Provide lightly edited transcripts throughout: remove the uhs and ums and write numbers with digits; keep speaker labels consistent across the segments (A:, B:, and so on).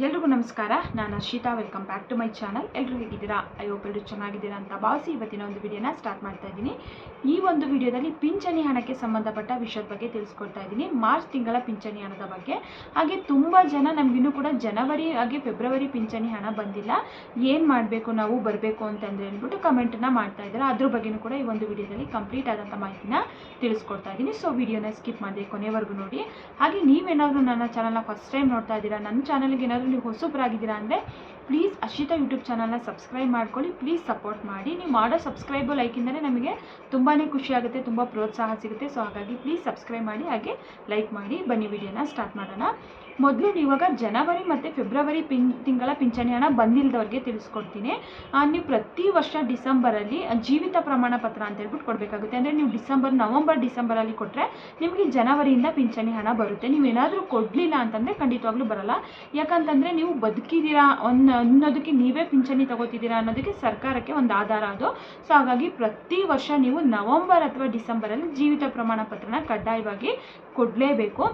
A: ಎಲ್ರಿಗೂ ನಮಸ್ಕಾರ. ನಾನು Harshita. Welcome back to my channel. ಎಲ್ಲರೂ ಹೇಗಿದ್ದೀರಾ? ಐ ಹೋಪ್ ಎಲ್ಲರೂ ಚೆನ್ನಾಗಿದ್ದೀರಾ ಅಂತ ಭಾವಿಸಿ ಇವತ್ತಿನ ಒಂದು ವಿಡಿಯೋನ ಸ್ಟಾರ್ಟ್ ಮಾಡ್ತಾ ಇದ್ದೀನಿ. ಈ ಒಂದು ವಿಡಿಯೋದಲ್ಲಿ ಪಿಂಚಣಿ ಹಣಕ್ಕೆ ಸಂಬಂಧಪಟ್ಟ ವಿಷಯದ ಬಗ್ಗೆ ತಿಳಿಸ್ಕೊಡ್ತಾ ಇದ್ದೀನಿ. ಮಾರ್ಚ್ ತಿಂಗಳ ಪಿಂಚಣಿ ಹಣದ ಬಗ್ಗೆ. ಹಾಗೆ ತುಂಬ ಜನ ನಮಗಿನ್ನೂ ಕೂಡ ಜನವರಿ ಹಾಗೆ ಫೆಬ್ರವರಿ ಪಿಂಚಣಿ ಹಣ ಬಂದಿಲ್ಲ, ಏನು ಮಾಡಬೇಕು ನಾವು ಬರಬೇಕು ಅಂತಂದರೆ ಅಂದ್ಬಿಟ್ಟು ಕಮೆಂಟನ್ನು ಮಾಡ್ತಾ ಇದ್ದಾರೆ. ಅದ್ರ ಬಗ್ಗೆಯೂ ಕೂಡ ಈ ಒಂದು ವಿಡಿಯೋದಲ್ಲಿ ಕಂಪ್ಲೀಟ್ ಆದಂಥ ಮಾಹಿತಿನ ತಿಳಿಸ್ಕೊಡ್ತಾ ಇದ್ದೀನಿ. ಸೊ ವಿಡಿಯೋನ ಸ್ಕಿಪ್ ಮಾಡಿ ಕೊನೆವರೆಗೂ ನೋಡಿ. ಹಾಗೆ ನೀವೇನಾದರೂ ನನ್ನ ಚಾನಲ್ನ ಫಸ್ಟ್ ಟೈಮ್ ನೋಡ್ತಾ ಇದ್ದೀರಾ, ನನ್ನ ಚಾನಲ್ಗೆ ಏನಾದರೂ ನೀವು ಹೊಸಬ್ರಾಗಿದ್ದೀರಾ ಅಂದರೆ ಪ್ಲೀಸ್ ಹರ್ಷಿತಾ ಯೂಟ್ಯೂಬ್ ಚಾನಲ್ನ ಸಬ್ಸ್ಕ್ರೈಬ್ ಮಾಡ್ಕೊಳ್ಳಿ. ಪ್ಲೀಸ್ ಸಪೋರ್ಟ್ ಮಾಡಿ. ನೀವು ಮಾಡೋ ಸಬ್ಸ್ಕ್ರೈಬು ಲೈಕಿಂದಲೇ ನಮಗೆ ತುಂಬಾ ಖುಷಿ ಆಗುತ್ತೆ, ತುಂಬ ಪ್ರೋತ್ಸಾಹ ಸಿಗುತ್ತೆ. ಸೊ ಹಾಗಾಗಿ ಪ್ಲೀಸ್ ಸಬ್ಸ್ಕ್ರೈಬ್ ಮಾಡಿ, ಹಾಗೆ ಲೈಕ್ ಮಾಡಿ. ಬನ್ನಿ ವಿಡಿಯೋನ ಸ್ಟಾರ್ಟ್ ಮಾಡೋಣ. ಮೊದಲು ಇವಾಗ ಜನವರಿ ಮತ್ತು ಫೆಬ್ರವರಿ ತಿಂಗಳ ಪಿಂಚಣಿ ಹಣ ಬಂದಿಲ್ಲದವ್ರಿಗೆ ತಿಳಿಸ್ಕೊಡ್ತೀನಿ. ನೀವು ಪ್ರತಿ ವರ್ಷ ಡಿಸೆಂಬರಲ್ಲಿ ಜೀವಿತ ಪ್ರಮಾಣ ಪತ್ರ ಅಂತ ಹೇಳ್ಬಿಟ್ಟು ಕೊಡಬೇಕಾಗುತ್ತೆ. ಅಂದರೆ ನೀವು ನವಂಬರ್ ಡಿಸೆಂಬರಲ್ಲಿ ಕೊಟ್ಟರೆ ನಿಮಗೆ ಜನವರಿಯಿಂದ ಪಿಂಚಣಿ ಹಣ ಬರುತ್ತೆ. ನೀವೇನಾದರೂ ಕೊಡಲಿಲ್ಲ ಅಂತಂದರೆ ಖಂಡಿತವಾಗ್ಲೂ ಬರಲ್ಲ. ಯಾಕಂತಂದರೆ ನೀವು ಬದುಕಿದ್ದೀರಾ ಅನ್ನೋದಕ್ಕೆ, ನೀವೇ ಪಿಂಚಣಿ ತಗೋತಿದ್ದೀರಾ ಅನ್ನೋದಕ್ಕೆ ಸರ್ಕಾರಕ್ಕೆ ಒಂದು ಆಧಾರ ಅದು. ಸೊ ಹಾಗಾಗಿ ಪ್ರತಿ ವರ್ಷ ನೀವು ನವಂಬರ್ ಅಥವಾ ಡಿಸೆಂಬರಲ್ಲಿ ಜೀವಿತ ಪ್ರಮಾಣ ಪತ್ರನ ಕಡ್ಡಾಯವಾಗಿ ಕೊಡಲೇಬೇಕು.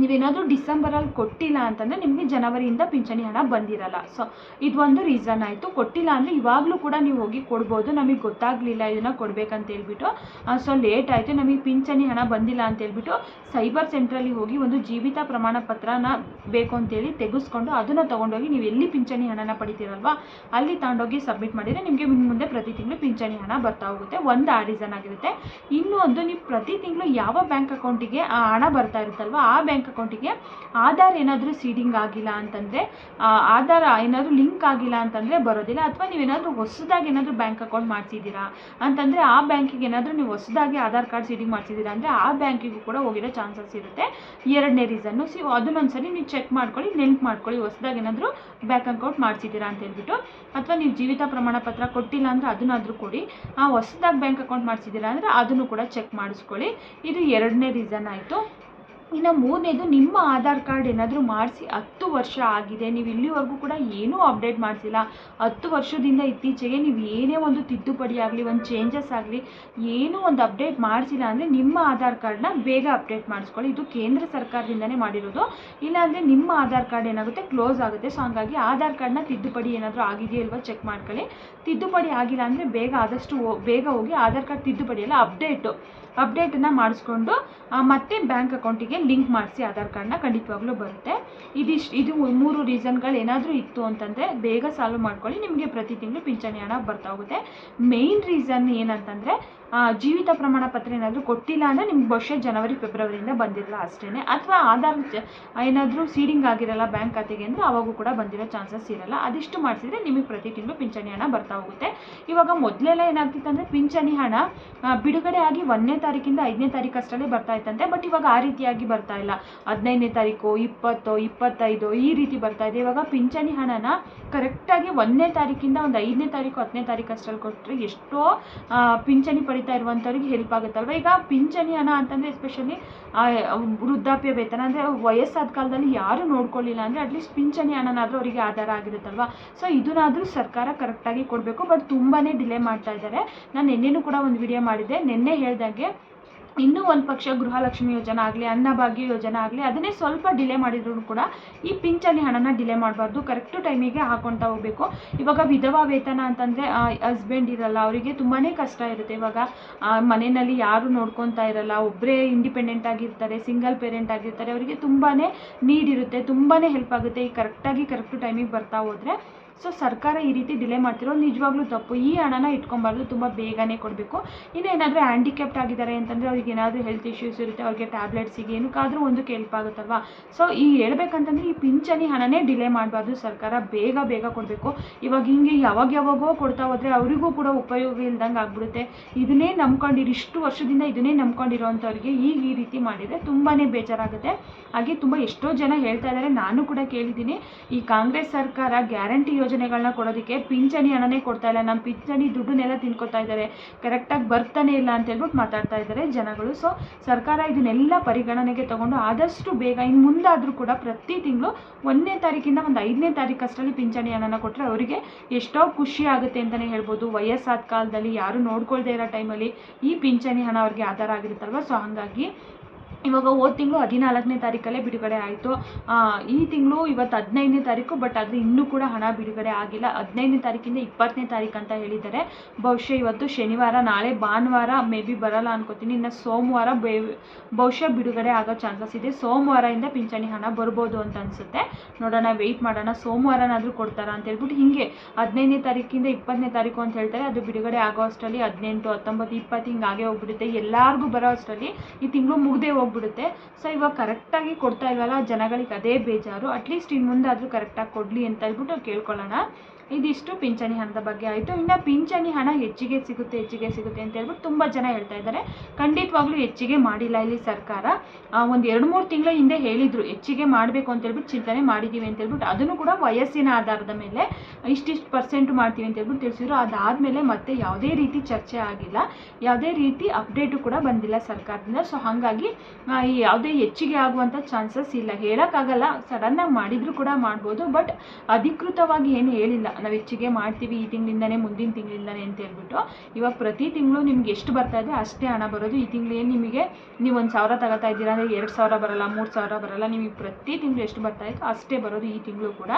A: ನೀವೇನಾದರೂ ಡಿಸೆಂಬರಲ್ಲಿ ಕೊಟ್ಟಿಲ್ಲ ಅಂತಂದರೆ ನಿಮಗೆ ಜನವರಿಯಿಂದ ಪಿಂಚಣಿ ಹಣ ಬಂದಿರಲ್ಲ. ಸೊ ಇದು ಒಂದು ರೀಸನ್ ಆಯಿತು. ಕೊಟ್ಟಿಲ್ಲ ಅಂದರೆ ಇವಾಗಲೂ ಕೂಡ ನೀವು ಹೋಗಿ ಕೊಡ್ಬೋದು. ನಮಗೆ ಗೊತ್ತಾಗಲಿಲ್ಲ ಇದನ್ನು ಕೊಡಬೇಕಂತ ಹೇಳ್ಬಿಟ್ಟು, ಸೊ ಲೇಟ್ ಆಯಿತು, ನಮಗೆ ಪಿಂಚಣಿ ಹಣ ಬಂದಿಲ್ಲ ಅಂತ ಹೇಳ್ಬಿಟ್ಟು ಸೈಬರ್ ಸೆಂಟ್ರಲ್ಲಿ ಹೋಗಿ ಒಂದು ಜೀವಿತ ಪ್ರಮಾಣ ಪತ್ರನ ಬೇಕು ಅಂತೇಳಿ ತೆಗೆಸ್ಕೊಂಡು ಅದನ್ನು ತೊಗೊಂಡೋಗಿ ನೀವು ಎಲ್ಲಿ ಪಿಂಚಣಿ ಹಣನ ಪಡಿತೀರಲ್ವ ಅಲ್ಲಿ ತಗೊಂಡೋಗಿ ಸಬ್ಮಿಟ್ ಮಾಡಿದರೆ ನಿಮಗೆ ಮುಂದೆ ಪ್ರತಿ ತಿಂಗಳು ಪಿಂಚಣಿ ಹಣ ಬರ್ತಾ ಹೋಗುತ್ತೆ. ಒಂದು ಆ ರೀಸನ್ ಆಗಿರುತ್ತೆ. ಇನ್ನೂ ಒಂದು, ನೀವು ಪ್ರತಿ ತಿಂಗಳು ಯಾವ ಬ್ಯಾಂಕ್ ಅಕೌಂಟಿಗೆ ಆ ಹಣ ಬರ್ತಾ ಇರುತ್ತಲ್ವ ಆ ಬ್ಯಾಂಕ್ ಅಕೌಂಟಿಗೆ ಆಧಾರ್ ಏನಾದರೂ ಸೀಡಿಂಗ್ ಆಗಿಲ್ಲ ಅಂತಂದರೆ, ಆಧಾರ್ ಏನಾದರೂ ಲಿಂಕ್ ಆಗಿಲ್ಲ ಅಂತಂದರೆ ಬರೋದಿಲ್ಲ. ಅಥವಾ ನೀವೇನಾದರೂ ಹೊಸದಾಗಿ ಏನಾದರೂ ಬ್ಯಾಂಕ್ ಅಕೌಂಟ್ ಮಾಡಿಸಿದ್ದೀರಾ ಅಂತಂದರೆ ಆ ಬ್ಯಾಂಕಿಗೆ ಏನಾದರೂ ನೀವು ಹೊಸದಾಗಿ ಆಧಾರ್ ಕಾರ್ಡ್ ಸೀಡಿಂಗ್ ಮಾಡಿಸಿದ್ದೀರಾ ಅಂದರೆ ಆ ಬ್ಯಾಂಕಿಗೂ ಕೂಡ ಹೋಗಿರೋ ಚಾನ್ಸಸ್ ಇರುತ್ತೆ. ಎರಡನೇ ರೀಸನ್ನು, ಅದನ್ನೊಂದ್ಸರಿ ನೀವು ಚೆಕ್ ಮಾಡ್ಕೊಳ್ಳಿ, ನೆನ್ಪು ಮಾಡ್ಕೊಳ್ಳಿ, ಹೊಸದಾಗಿ ಏನಾದರೂ ಬ್ಯಾಂಕ್ ಅಕೌಂಟ್ ಮಾಡಿಸಿದ್ದೀರಾ ಅಂತ ಹೇಳ್ಬಿಟ್ಟು. ಅಥವಾ ನೀವು ಜೀವಿತ ಪ್ರಮಾಣ ಪತ್ರ ಕೊಟ್ಟಿಲ್ಲ ಅಂದರೆ ಅದನ್ನಾದರೂ ಕೊಡಿ. ಹೊಸದಾಗಿ ಬ್ಯಾಂಕ್ ಅಕೌಂಟ್ ಮಾಡಿಸಿದ್ದೀರಾ ಅಂದರೆ ಅದನ್ನು ಕೂಡ ಚೆಕ್ ಮಾಡಿಸ್ಕೊಳ್ಳಿ. ಇದು ಎರಡನೇ ರೀಸನ್ ಆಯಿತು. ಇನ್ನು ಮೂರನೇದು, ನಿಮ್ಮ ಆಧಾರ್ ಕಾರ್ಡ್ ಏನಾದರೂ ಮಾಡಿಸಿ 10 ವರ್ಷ ಆಗಿದೆ, ನೀವು ಇಲ್ಲಿವರೆಗೂ ಕೂಡ ಏನೂ ಅಪ್ಡೇಟ್ ಮಾಡಿಸಿಲ್ಲ, 10 ವರ್ಷದಿಂದ ಇತ್ತೀಚೆಗೆ ನೀವು ಏನೇ ಒಂದು ತಿದ್ದುಪಡಿ ಆಗಲಿ, ಒಂದು ಚೇಂಜಸ್ ಆಗಲಿ, ಏನೂ ಒಂದು ಅಪ್ಡೇಟ್ ಮಾಡಿಸಿಲ್ಲ ಅಂದರೆ ನಿಮ್ಮ ಆಧಾರ್ ಕಾರ್ಡ್ನ ಬೇಗ ಅಪ್ಡೇಟ್ ಮಾಡಿಸ್ಕೊಳ್ಳಿ. ಇದು ಕೇಂದ್ರ ಸರ್ಕಾರದಿಂದನೇ ಮಾಡಿರೋದು. ಇಲ್ಲಾಂದರೆ ನಿಮ್ಮ ಆಧಾರ್ ಕಾರ್ಡ್ ಏನಾಗುತ್ತೆ, ಕ್ಲೋಸ್ ಆಗುತ್ತೆ. ಸೊ ಹಾಗಾಗಿ ಆಧಾರ್ ಕಾರ್ಡ್ನ ತಿದ್ದುಪಡಿ ಏನಾದರೂ ಆಗಿದೆಯೋ ಇಲ್ವೋ ಚೆಕ್ ಮಾಡ್ಕೊಳ್ಳಿ. ತಿದ್ದುಪಡಿ ಆಗಿಲ್ಲ ಅಂದರೆ ಆದಷ್ಟು ಬೇಗ ಹೋಗಿ ಆಧಾರ್ ಕಾರ್ಡ್ ತಿದ್ದುಪಡಿ ಎಲ್ಲ ಅಪ್ಡೇಟನ್ನು ಮಾಡಿಸ್ಕೊಂಡು ಮತ್ತೆ ಬ್ಯಾಂಕ್ ಅಕೌಂಟಿಗೆ ಲಿಂಕ್ ಮಾಡಿಸಿ ಆಧಾರ್ ಕಾರ್ಡ್ನ, ಖಂಡಿತವಾಗ್ಲೂ ಬರುತ್ತೆ. ಇದು 3 ರೀಸನ್ಗಳು ಏನಾದರೂ ಇತ್ತು ಅಂತಂದರೆ ಬೇಗ ಸಾಲ್ವ್ ಮಾಡ್ಕೊಳ್ಳಿ, ನಿಮಗೆ ಪ್ರತಿ ತಿಂಗಳು ಪಿಂಚಣಿ ಹಣ ಬರ್ತಾ ಹೋಗುತ್ತೆ. ಮೇಯ್ನ್ ರೀಸನ್ ಏನಂತಂದರೆ ಜೀವಿತ ಪ್ರಮಾಣ ಪತ್ರ ಏನಾದರೂ ಕೊಟ್ಟಿಲ್ಲ ಅಂದರೆ ನಿಮ್ಗೆ ಬಹುಶಃ ಜನವರಿ ಫೆಬ್ರವರಿಯಿಂದ ಬಂದಿರಲ್ಲ ಅಷ್ಟೇ. ಅಥವಾ ಆಧಾರ್ ಏನಾದರೂ ಸೀಡಿಂಗ್ ಆಗಿರಲ್ಲ ಬ್ಯಾಂಕ್ ಖಾತೆಗೆ ಅಂದರೆ ಅವಾಗೂ ಕೂಡ ಬಂದಿರೋ ಚಾನ್ಸಸ್ ಇರಲ್ಲ. ಅದಿಷ್ಟು ಮಾಡಿಸಿದ್ರೆ ನಿಮಗೆ ಪ್ರತಿ ತಿಂಗಳು ಪಿಂಚಣಿ ಹಣ ಬರ್ತಾ ಹೋಗುತ್ತೆ. ಇವಾಗ ಮೊದಲೆಲ್ಲ ಏನಾಗ್ತಿತ್ತು ಅಂದರೆ ಪಿಂಚಣಿ ಹಣ ಬಿಡುಗಡೆ ಆಗಿ 1ನೇ ತಾರೀಕಿಂದ 5ನೇ ತಾರೀಕು ಅಷ್ಟರಲ್ಲೇ ಬರ್ತಾ ಇತ್ತಂತೆ. ಬಟ್ ಇವಾಗ ಆ ರೀತಿಯಾಗಿ ಬರ್ತಾ ಇಲ್ಲ. 15ನೇ ತಾರೀಕು, 20, 25 ಈ ರೀತಿ ಬರ್ತಾ ಇದೆ. ಇವಾಗ ಪಿಂಚಣಿ ಹಣನ ಕರೆಕ್ಟಾಗಿ 1ನೇ ತಾರೀಕಿಂದ ಒಂದು 5ನೇ ತಾರೀಕು 10ನೇ ತಾರೀಕು ಅಷ್ಟರಲ್ಲಿ ಕೊಟ್ಟರೆ ಎಷ್ಟೋ ಪಿಂಚಣಿ ಪಡಿತಾ ಇರುವಂಥವ್ರಿಗೆ ಹೆಲ್ಪ್ ಆಗುತ್ತಲ್ವ. ಈಗ ಪಿಂಚಣಿ ಹಣ ಅಂತಂದರೆ ಎಸ್ಪೆಷಲಿ ವೃದ್ಧಾಪ್ಯ ವೇತನ ಅಂದರೆ ವಯಸ್ಸಾದ ಕಾಲದಲ್ಲಿ ಯಾರು ನೋಡ್ಕೊಳ್ಳಿಲ್ಲ ಅಂದರೆ ಅಟ್ಲೀಸ್ಟ್ ಪಿಂಚಣಿ ಹಣನಾದರೂ ಅವರಿಗೆ ಆಧಾರ ಆಗಿರುತ್ತಲ್ವ. ಸೊ ಇದನ್ನಾದರೂ ಸರ್ಕಾರ ಕರೆಕ್ಟಾಗಿ ಕೊಡಬೇಕು. ಬಟ್ ತುಂಬಾ ಡಿಲೇ ಮಾಡ್ತಾ ಇದ್ದಾರೆ. ನಾನು ನಿನ್ನೆನೂ ಕೂಡ ಒಂದು ವಿಡಿಯೋ ಮಾಡಿದ್ದೆ. ನಿನ್ನೆ ಹೇಳ್ದಾಗೆ ಇನ್ನೂ ಒಂದು ಪಕ್ಷ ಗೃಹಲಕ್ಷ್ಮಿ ಯೋಜನೆ ಆಗಲಿ, ಅನ್ನಭಾಗ್ಯ ಯೋಜನೆ ಆಗಲಿ, ಅದನ್ನೇ ಸ್ವಲ್ಪ ಡಿಲೇ ಮಾಡಿದ್ರು ಕೂಡ ಈ ಪಿಂಚಣಿ ಹಣನ ಡಿಲೇ ಮಾಡಬಾರ್ದು. ಕರೆಕ್ಟು ಟೈಮಿಗೆ ಹಾಕೊಳ್ತಾ ಹೋಗಬೇಕು. ಇವಾಗ ವಿಧವಾ ವೇತನ ಅಂತಂದರೆ ಹಸ್ಬೆಂಡ್ ಇರಲ್ಲ, ಅವರಿಗೆ ತುಂಬಾ ಕಷ್ಟ ಇರುತ್ತೆ. ಇವಾಗ ಮನೆಯಲ್ಲಿ ಯಾರು ನೋಡ್ಕೊತಾ ಇರಲ್ಲ, ಒಬ್ಬರೇ ಇಂಡಿಪೆಂಡೆಂಟ್ ಆಗಿರ್ತಾರೆ, ಸಿಂಗಲ್ ಪೇರೆಂಟ್ ಆಗಿರ್ತಾರೆ, ಅವರಿಗೆ ತುಂಬಾ ನೀಡ್ ಇರುತ್ತೆ, ತುಂಬಾ ಹೆಲ್ಪ್ ಆಗುತ್ತೆ ಈ ಕರೆಕ್ಟು ಟೈಮಿಗೆ ಬರ್ತಾ ಹೋದರೆ. ಸೊ ಸರ್ಕಾರ ಈ ರೀತಿ ಡಿಲೇ ಮಾಡ್ತಿರೋದು ನಿಜವಾಗ್ಲೂ ತಪ್ಪು. ಈ ಹಣನ ಇಟ್ಕೊಬಾರ್ದು, ತುಂಬ ಬೇಗನೆ ಕೊಡಬೇಕು. ಇನ್ನೇನಾದರೂ ಹ್ಯಾಂಡಿಕ್ಯಾಪ್ಟ್ ಆಗಿದ್ದಾರೆ ಅಂತಂದರೆ ಅವ್ರಿಗೆ ಏನಾದರೂ ಹೆಲ್ತ್ ಇಶ್ಯೂಸ್ ಇರುತ್ತೆ, ಅವ್ರಿಗೆ ಟ್ಯಾಬ್ಲೆಟ್ಸಿಗೆ ಏನಕ್ಕಾದರೂ ಒಂದಕ್ಕೆ ಹೆಲ್ಪ್ ಆಗುತ್ತಲ್ವ. ಸೊ ಈ ಹೇಳ್ಬೇಕಂತಂದರೆ ಈ ಪಿಂಚಣಿ ಹಣನೇ ಡಿಲೇ ಮಾಡಬಾರ್ದು. ಸರ್ಕಾರ ಬೇಗ ಕೊಡಬೇಕು. ಇವಾಗ ಹಿಂಗೆ ಯಾವಾಗೋ ಕೊಡ್ತಾ ಹೋದರೆ ಅವರಿಗೂ ಕೂಡ ಉಪಯೋಗ ಇಲ್ದಂಗೆ ಆಗ್ಬಿಡುತ್ತೆ. ಇದನ್ನೇ ಇಷ್ಟು ವರ್ಷದಿಂದ ಇದನ್ನೇ ನಂಬ್ಕೊಂಡಿರೋವಂಥವ್ರಿಗೆ ಈಗ ಈ ರೀತಿ ಮಾಡಿದರೆ ತುಂಬಾ ಬೇಜಾರಾಗುತ್ತೆ. ಹಾಗೆ ಎಷ್ಟೋ ಜನ ಹೇಳ್ತಾ ಇದ್ದಾರೆ, ನಾನು ಕೂಡ ಕೇಳಿದ್ದೀನಿ, ಈ ಕಾಂಗ್ರೆಸ್ ಸರ್ಕಾರ ಗ್ಯಾರಂಟಿ ಯೋಜನೆಗಳನ್ನ ಕೊಡೋದಕ್ಕೆ ಪಿಂಚಣಿ ಹಣನೇ ಕೊಡ್ತಾ ಇಲ್ಲ, ನಮ್ಮ ಪಿಂಚಣಿ ದುಡ್ಡನ್ನೆಲ್ಲ ತಿನ್ಕೋತಾ ಇದ್ದಾರೆ, ಕರೆಕ್ಟಾಗಿ ಬರ್ತಾನೆ ಇಲ್ಲ ಅಂತ ಹೇಳ್ಬಿಟ್ಟು ಮಾತಾಡ್ತಾ ಇದ್ದಾರೆ ಜನಗಳು. ಸೊ ಸರ್ಕಾರ ಇದನ್ನೆಲ್ಲ ಪರಿಗಣನೆಗೆ ತಗೊಂಡು ಆದಷ್ಟು ಬೇಗ ಇನ್ನು ಮುಂದಾದರೂ ಕೂಡ ಪ್ರತಿ ತಿಂಗಳು 1ನೇ ತಾರೀಕಿಂದ ಒಂದು 5ನೇ ತಾರೀಕು ಅಷ್ಟರಲ್ಲಿ ಪಿಂಚಣಿ ಹಣನ ಕೊಟ್ಟರೆ ಅವರಿಗೆ ಎಷ್ಟೋ ಖುಷಿ ಆಗುತ್ತೆ ಅಂತಲೇ ಹೇಳ್ಬೋದು. ವಯಸ್ಸಾದ ಕಾಲದಲ್ಲಿ ಯಾರು ನೋಡ್ಕೊಳ್ದೇ ಇರೋ ಟೈಮಲ್ಲಿ ಈ ಪಿಂಚಣಿ ಹಣ ಅವ್ರಿಗೆ ಆಧಾರ ಆಗಿರುತ್ತಲ್ವ. ಸೊ ಹಾಗಾಗಿ ಇವಾಗ ಹೋದ ತಿಂಗಳು 14ನೇ ತಾರೀಕಲ್ಲೇ ಬಿಡುಗಡೆ ಆಯಿತು. ಈ ತಿಂಗಳು ಇವತ್ತು 15ನೇ ತಾರೀಕು, ಬಟ್ ಆದರೆ ಇನ್ನೂ ಕೂಡ ಹಣ ಬಿಡುಗಡೆ ಆಗಿಲ್ಲ. 15ನೇ ತಾರೀಕಿಂದ 20ನೇ ತಾರೀಕು ಅಂತ ಹೇಳಿದ್ದಾರೆ. ಬಹುಶಃ ಇವತ್ತು ಶನಿವಾರ, ನಾಳೆ ಭಾನುವಾರ ಮೇ ಬಿ ಬರಲ್ಲ ಅನ್ಕೋತೀನಿ. ಇನ್ನು ಸೋಮವಾರ ಬಹುಶಃ ಬಿಡುಗಡೆ ಆಗೋ ಚಾನ್ಸಸ್ ಇದೆ. ಸೋಮವಾರದಿಂದ ಪಿಂಚಣಿ ಹಣ ಬರ್ಬೋದು ಅಂತ ಅನಿಸುತ್ತೆ. ನೋಡೋಣ, ವೆಯ್ಟ್ ಮಾಡೋಣ, ಸೋಮವಾರನಾದರೂ ಕೊಡ್ತಾರಾ ಅಂತ ಹೇಳ್ಬಿಟ್ಟು. ಹಿಂಗೆ 15ನೇ ತಾರೀಕಿಂದ 20ನೇ ತಾರೀಕು ಅಂತ ಹೇಳ್ತಾರೆ. ಅದು ಬಿಡುಗಡೆ ಆಗೋ ಅಷ್ಟರಲ್ಲಿ 18, 19, 20 ಹಿಂಗಾಗೆ ಹೋಗ್ಬಿಡುತ್ತೆ. ಎಲ್ಲರಿಗೂ ಬರೋ ಅಷ್ಟರಲ್ಲಿ ಈ ತಿಂಗಳು ಮುಗ್ದೇ ಹೋಗ್ಬಿಡುತ್ತೆ. ಸೊ ಇವಾಗ ಕರೆಕ್ಟಾಗಿ ಕೊಡ್ತಾ ಇಲ್ವಲ್ಲ, ಜನಗಳಿಗೆ ಅದೇ ಬೇಜಾರು. ಅಟ್ಲೀಸ್ಟ್ ಇನ್ನು ಮುಂದಾದರೂ ಕರೆಕ್ಟಾಗಿ ಕೊಡಲಿ ಅಂತ ಹೇಳ್ಬಿಟ್ಟು ಕೇಳ್ಕೊಳ್ಳೋಣ. ಇದಿಷ್ಟು ಪಿಂಚಣಿ ಹಣದ ಬಗ್ಗೆ ಆಯಿತು. ಇನ್ನು ಪಿಂಚಣಿ ಹಣ ಹೆಚ್ಚಿಗೆ ಸಿಗುತ್ತೆ ಅಂತ ಹೇಳ್ಬಿಟ್ಟು ತುಂಬ ಜನ ಹೇಳ್ತಾ ಇದ್ದಾರೆ. ಖಂಡಿತವಾಗ್ಲೂ ಹೆಚ್ಚಿಗೆ ಮಾಡಿಲ್ಲ ಇಲ್ಲಿ ಸರ್ಕಾರ. ಒಂದು 2-3 ತಿಂಗಳ ಹಿಂದೆ ಹೇಳಿದರು ಹೆಚ್ಚಿಗೆ ಮಾಡಬೇಕು ಅಂತ ಹೇಳ್ಬಿಟ್ಟು, ಚಿಂತನೆ ಮಾಡಿದ್ದೀವಿ ಅಂತ ಹೇಳ್ಬಿಟ್ಟು. ಅದನ್ನು ಕೂಡ ವಯಸ್ಸಿನ ಆಧಾರದ ಮೇಲೆ ಇಷ್ಟಿಷ್ಟು % ಮಾಡ್ತೀವಿ ಅಂತ ಹೇಳ್ಬಿಟ್ಟು ತಿಳಿಸಿದ್ರು. ಅದಾದಮೇಲೆ ಮತ್ತೆ ಯಾವುದೇ ರೀತಿ ಚರ್ಚೆ ಆಗಿಲ್ಲ, ಯಾವುದೇ ರೀತಿ ಅಪ್ಡೇಟು ಕೂಡ ಬಂದಿಲ್ಲ ಸರ್ಕಾರದಿಂದ. ಸೊ ಹಾಗಾಗಿ ಯಾವುದೇ ಹೆಚ್ಚಿಗೆ ಆಗುವಂಥ ಚಾನ್ಸಸ್ ಇಲ್ಲ. ಹೇಳೋಕ್ಕಾಗಲ್ಲ, ಸಡನ್ನಾಗಿ ಮಾಡಿದರೂ ಕೂಡ ಮಾಡ್ಬೋದು, ಬಟ್ ಅಧಿಕೃತವಾಗಿ ಏನು ಹೇಳಿಲ್ಲ ನಾವು ಹೆಚ್ಚಿಗೆ ಮಾಡ್ತೀವಿ ಈ ತಿಂಗಳಿಂದನೇ, ಮುಂದಿನ ತಿಂಗಳಿಂದನೇ ಅಂತ ಹೇಳ್ಬಿಟ್ಟು. ಇವಾಗ ಪ್ರತಿ ತಿಂಗಳು ನಿಮ್ಗೆ ಎಷ್ಟು ಬರ್ತಾ ಇದೆ ಅಷ್ಟೇ ಹಣ ಬರೋದು. ಈ ತಿಂಗಳು ಏನು ನಿಮಗೆ ನೀವು 1,000 ತಗೋತಾ ಇದ್ದೀರಾ ಅಂದರೆ 2,000 ಬರಲ್ಲ, 3,000 ಬರಲ್ಲ. ನಿಮಗೆ ಪ್ರತಿ ತಿಂಗಳು ಎಷ್ಟು ಬರ್ತಾ ಇತ್ತು ಅಷ್ಟೇ ಬರೋದು ಈ ತಿಂಗಳು ಕೂಡ.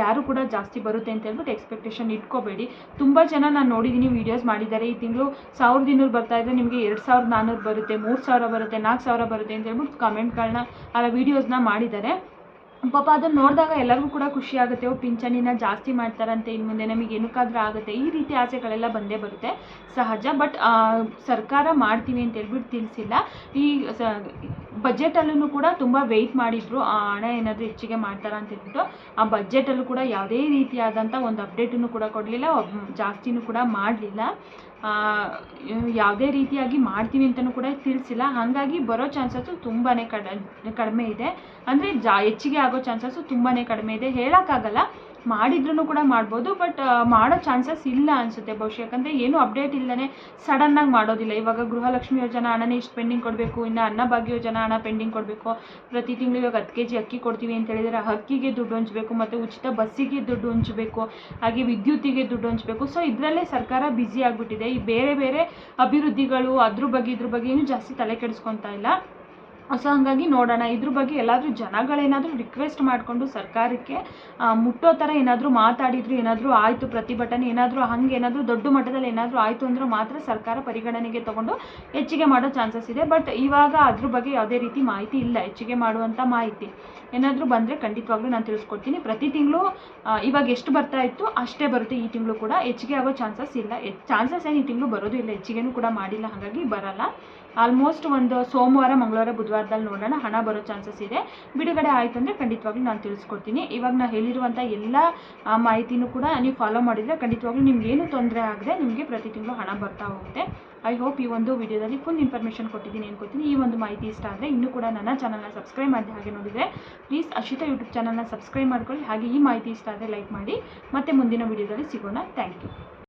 A: ಯಾರು ಕೂಡ ಜಾಸ್ತಿ ಬರುತ್ತೆ ಅಂತ ಹೇಳ್ಬಿಟ್ಟು ಎಕ್ಸ್ಪೆಕ್ಟೇಷನ್ ಇಟ್ಕೋಬೇಡಿ. ತುಂಬ ಜನ ನಾನು ನೋಡಿದ್ದೀನಿ, ವೀಡಿಯೋಸ್ ಮಾಡಿದ್ದಾರೆ. ಈ ತಿಂಗಳು 1,200 ಬರ್ತಾ ಇದ್ದರೆ ನಿಮಗೆ 2,400 ಬರುತ್ತೆ, 3,000 ಬರುತ್ತೆ, 4,000 ಬರುತ್ತೆ ಅಂತ ಹೇಳ್ಬಿಟ್ಟು ಕಮೆಂಟ್ಗಳನ್ನ ವೀಡಿಯೋಸ್ನ ಮಾಡಿದ್ದಾರೆ. ಪಾಪ ಅದನ್ನು ನೋಡಿದಾಗ ಎಲ್ಲರಿಗೂ ಕೂಡ ಖುಷಿ ಆಗುತ್ತೆ. ಪಿಂಚಣಿನ ಜಾಸ್ತಿ ಮಾಡ್ತಾರಂತೆ, ಇನ್ನು ಮುಂದೆ ನಮಗೆ ಏನಕ್ಕಾದ್ರೂ ಆಗುತ್ತೆ, ಈ ರೀತಿ ಆಸೆಗಳೆಲ್ಲ ಬಂದೇ ಬರುತ್ತೆ, ಸಹಜ. ಬಟ್ ಸರ್ಕಾರ ಮಾಡ್ತೀವಿ ಅಂತ ಹೇಳ್ಬಿಟ್ಟು ತಿಳಿಸಿಲ್ಲ. ಈ ಬಜೆಟಲ್ಲೂ ಕೂಡ ತುಂಬ ವೆಯ್ಟ್ ಮಾಡಿದ್ರು, ಹಣ ಏನಾದರೂ ಹೆಚ್ಚಿಗೆ ಮಾಡ್ತಾರಾ ಅಂತ ಹೇಳ್ಬಿಟ್ಟು. ಆ ಬಜೆಟಲ್ಲೂ ಕೂಡ ಯಾವುದೇ ರೀತಿಯಾದಂಥ ಒಂದು ಅಪ್ಡೇಟನ್ನು ಕೂಡ ಕೊಡಲಿಲ್ಲ, ಜಾಸ್ತಿನೂ ಕೂಡ ಮಾಡಲಿಲ್ಲ. ಯಾವುದೇ ರೀತಿಯಾಗಿ ಮಾಡ್ತೀವಿ ಅಂತಲೂ ಕೂಡ ತಿಳಿಸಿಲ್ಲ. ಹಾಗಾಗಿ ಬರೋ ಚಾನ್ಸಸ್ಸು ತುಂಬಾ ಕಡಿಮೆ ಇದೆ. ಅಂದರೆ ಹೆಚ್ಚಿಗೆ ಆಗೋ ಚಾನ್ಸಸ್ಸು ತುಂಬಾ ಕಡಿಮೆ ಇದೆ. ಹೇಳೋಕ್ಕಾಗಲ್ಲ, ಮಾಡಿದ್ರೂ ಕೂಡ ಮಾಡ್ಬೋದು, ಬಟ್ ಮಾಡೋ ಚಾನ್ಸಸ್ ಇಲ್ಲ ಅನಿಸುತ್ತೆ ಬಹುಶಃ. ಯಾಕಂದರೆ ಏನೂ ಅಪ್ಡೇಟ್ ಇಲ್ಲದೇ ಸಡನ್ನಾಗಿ ಮಾಡೋದಿಲ್ಲ. ಇವಾಗ ಗೃಹಲಕ್ಷ್ಮಿ ಯೋಜನಾ ಹಣನೇ ಇಷ್ಟು ಪೆಂಡಿಂಗ್ ಕೊಡಬೇಕು, ಇನ್ನು ಅನ್ನಭಾಗ್ಯ ಯೋಜನಾ ಹಣ ಪೆಂಡಿಂಗ್ ಕೊಡಬೇಕು. ಪ್ರತಿ ತಿಂಗಳು ಇವಾಗ 10 kg ಅಕ್ಕಿ ಕೊಡ್ತೀವಿ ಅಂತ ಹೇಳಿದರೆ ಅಕ್ಕಿಗೆ ದುಡ್ಡು ಹಂಚಬೇಕು, ಮತ್ತು ಉಚಿತ ಬಸ್ಸಿಗೆ ದುಡ್ಡು ಹಂಚಬೇಕು, ಹಾಗೆ ವಿದ್ಯುತ್ತಿಗೆ ದುಡ್ಡು ಹಂಚಬೇಕು. ಸೊ ಇದರಲ್ಲೇ ಸರ್ಕಾರ ಬ್ಯುಸಿ ಆಗಿಬಿಟ್ಟಿದೆ. ಈ ಬೇರೆ ಬೇರೆ ಅಭಿವೃದ್ಧಿಗಳು ಇದ್ರ ಬಗ್ಗೆ ಏನು ಜಾಸ್ತಿ ತಲೆ ಕೆಡಿಸ್ಕೊತಾ ಇಲ್ಲ. ಸೊ ಹಾಗಾಗಿ ನೋಡೋಣ, ಇದ್ರ ಬಗ್ಗೆ ಎಲ್ಲಾದರೂ ಜನಗಳೇನಾದರೂ ರಿಕ್ವೆಸ್ಟ್ ಮಾಡಿಕೊಂಡು ಸರ್ಕಾರಕ್ಕೆ ಮುಟ್ಟೋ ಥರ ಏನಾದರೂ ಮಾತಾಡಿದ್ರು, ಏನಾದರೂ ಆಯಿತು ಪ್ರತಿಭಟನೆ ಏನಾದರೂ ಏನಾದರೂ ದೊಡ್ಡ ಮಟ್ಟದಲ್ಲಿ ಏನಾದರೂ ಆಯಿತು ಅಂದ್ರೆ ಮಾತ್ರ ಸರ್ಕಾರ ಪರಿಗಣನೆಗೆ ತೊಗೊಂಡು ಹೆಚ್ಚಿಗೆ ಮಾಡೋ ಚಾನ್ಸಸ್ ಇದೆ. ಬಟ್ ಇವಾಗ ಅದ್ರ ಬಗ್ಗೆ ಯಾವುದೇ ರೀತಿ ಮಾಹಿತಿ ಇಲ್ಲ. ಹೆಚ್ಚಿಗೆ ಮಾಡುವಂಥ ಮಾಹಿತಿ ಏನಾದರೂ ಬಂದರೆ ಖಂಡಿತವಾಗ್ಲೂ ನಾನು ತಿಳಿಸ್ಕೊಡ್ತೀನಿ. ಪ್ರತಿ ತಿಂಗಳು ಇವಾಗ ಎಷ್ಟು ಬರ್ತಾ ಇತ್ತು ಅಷ್ಟೇ ಬರುತ್ತೆ ಈ ತಿಂಗಳು ಕೂಡ. ಹೆಚ್ಚಿಗೆ ಆಗೋ ಚಾನ್ಸಸ್ ಇಲ್ಲ. ಚಾನ್ಸಸ್ ಏನು ಈ ತಿಂಗಳು ಬರೋದು ಇಲ್ಲ, ಹೆಚ್ಚಿಗೆನೂ ಕೂಡ ಮಾಡಿಲ್ಲ, ಹಾಗಾಗಿ ಬರಲ್ಲ. ಆಲ್ಮೋಸ್ಟ್ ಒಂದು ಸೋಮವಾರ, ಮಂಗಳವಾರ, ಬುಧವಾರದಲ್ಲಿ ನೋಡೋಣ, ಹಣ ಬರೋ ಚಾನ್ಸಸ್ ಇದೆ. ಬಿಡುಗಡೆ ಆಯಿತು ಅಂದರೆ ಖಂಡಿತವಾಗ್ಲೂ ನಾನು ತಿಳಿಸ್ಕೊಡ್ತೀನಿ. ಇವಾಗ ನಾನು ಹೇಳಿರುವಂಥ ಎಲ್ಲ ಮಾಹಿತಿನೂ ಕೂಡ ನೀವು ಫಾಲೋ ಮಾಡಿದರೆ ಖಂಡಿತವಾಗ್ಲೂ ನಿಮಗೇನು ತೊಂದರೆ ಆಗದೆ ನಿಮಗೆ ಪ್ರತಿ ತಿಂಗಳು ಹಣ ಬರ್ತಾ ಹೋಗುತ್ತೆ. ಐ ಹೋಪ್ ಈ ಒಂದು ವಿಡಿಯೋದಲ್ಲಿ ಫುಲ್ ಇನ್ಫಾರ್ಮೇಷನ್ ಕೊಟ್ಟಿದ್ದೀನಿ ಅನ್ಕೋತೀನಿ. ಈ ಒಂದು ಮಾಹಿತಿ ಇಷ್ಟ ಆದರೆ ಇನ್ನೂ ಕೂಡ ನನ್ನ ಚಾನಲ್ನ ಸಬ್ಸ್ಕ್ರೈಬ್ ಮಾಡಿ ಹಾಗೆ ನೋಡಿದರೆ ಪ್ಲೀಸ್ ಅಶ್ವಿತಾ ಯೂಟ್ಯೂಬ್ ಚಾನಲ್ನ ಸಬ್ಸ್ಕ್ರೈಬ್ ಮಾಡ್ಕೊಳ್ಳಿ. ಹಾಗೆ ಈ ಮಾಹಿತಿ ಇಷ್ಟ ಆದರೆ ಲೈಕ್ ಮಾಡಿ. ಮತ್ತೆ ಮುಂದಿನ ವಿಡಿಯೋದಲ್ಲಿ ಸಿಗೋಣ. Thank you.